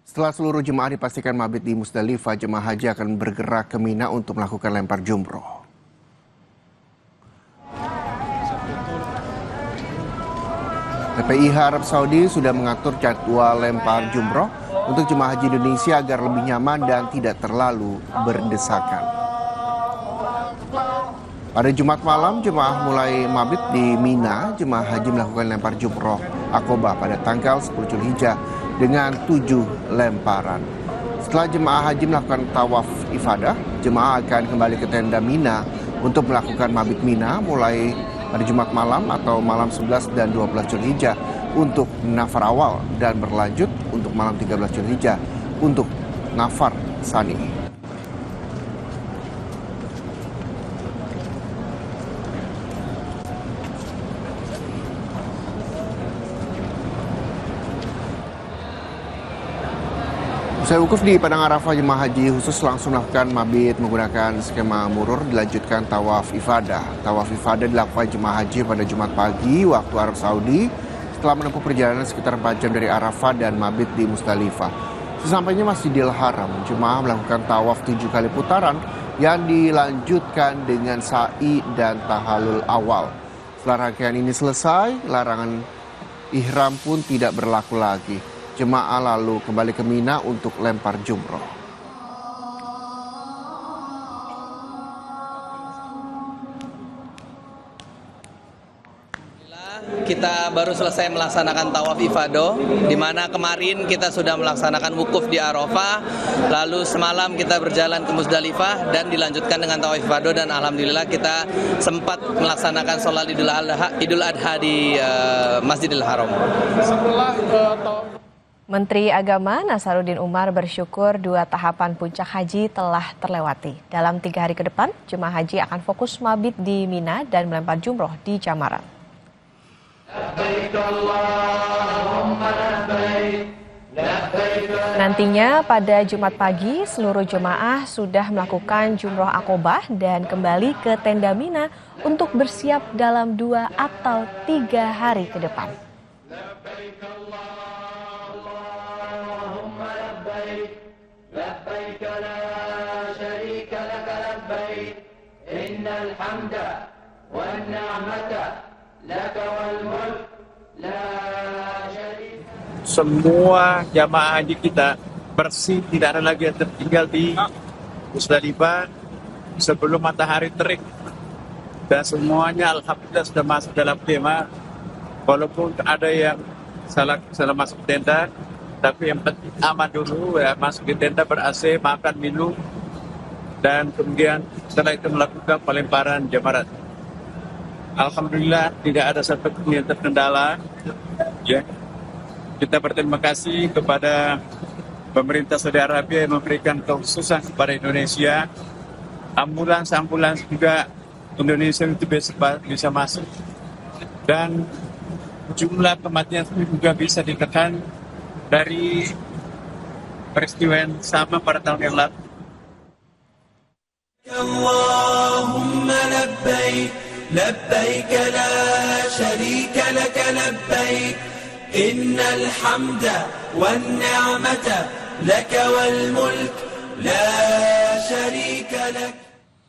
Setelah seluruh jemaah dipastikan mabit di Musdalifah, jemaah haji akan bergerak ke Mina untuk melakukan lempar jumroh. PPIH Arab Saudi sudah mengatur jadwal lempar jumroh untuk jemaah haji Indonesia agar lebih nyaman dan tidak terlalu berdesakan. Pada Jumat malam, jemaah mulai mabit di Mina. Jemaah haji melakukan lempar jumroh Aqobah pada tanggal 10 Zulhijjah dengan 7 lemparan. Setelah jemaah haji melakukan tawaf ifadah, jemaah akan kembali ke tenda Mina untuk melakukan mabit Mina mulai pada Jumat malam atau malam 11 dan 12 Zulhijjah untuk nafar awal dan berlanjut untuk malam 13 Zulhijjah untuk nafar sani. Usai wukuf di Padang Arafah, jemaah haji khusus langsung melakukan mabit menggunakan skema murur, dilanjutkan tawaf ifadah. Tawaf ifadah dilakukan jemaah haji pada Jumat pagi waktu Arab Saudi setelah menempuh perjalanan sekitar 4 jam dari Arafah dan mabit di Musdalifah. Sesampainya Masjidil Haram, jemaah melakukan tawaf 7 kali putaran yang dilanjutkan dengan sa'i dan tahalul awal. Setelah rangkaian ini selesai, larangan ihram pun tidak berlaku lagi. Jemaah lalu kembali ke Mina untuk lempar jumroh. Kita baru selesai melaksanakan tawaf ifadah, di mana kemarin kita sudah melaksanakan wukuf di Arafah, lalu semalam kita berjalan ke Musdalifah dan dilanjutkan dengan tawaf ifadah, dan alhamdulillah kita sempat melaksanakan sholat Idul Adha di Masjidil Haram. Menteri Agama Nasaruddin Umar bersyukur 2 tahapan puncak haji telah terlewati. Dalam 3 hari ke depan, jemaah haji akan fokus mabit di Mina dan melempar jumroh di Jamarat. Nantinya pada Jumat pagi, seluruh jemaah sudah melakukan jumroh Aqobah dan kembali ke tenda Mina untuk bersiap dalam 2 atau 3 hari ke depan. لبيك لا شريك لك لبيك إن الحمد والنعمة لك والملك لا شريك. Semua jamaah haji kita bersih, tidak ada lagi yang tertinggal di Musdalifah sebelum matahari terik, dan semuanya alhamdulillah sudah masuk dalam kemah. Walaupun ada yang salah masuk tenda, tapi yang penting aman dulu ya, masuk di tenda ber-AC, makan, minum, dan kemudian setelah itu melakukan pelemparan jamarat. Alhamdulillah tidak ada satu yang terkendala. Ya. Kita berterima kasih kepada pemerintah Saudi Arabia yang memberikan kekhususan kepada Indonesia. Ambulans juga Indonesia itu bisa masuk, dan jumlah kematian juga bisa ditekan dari peristiwa yang sama pada tahun yang lalu. Allahumma labbaik, labbaik la syarika lak labbaik, innal hamda wan ni'mata lak wal mulk la syarika lak.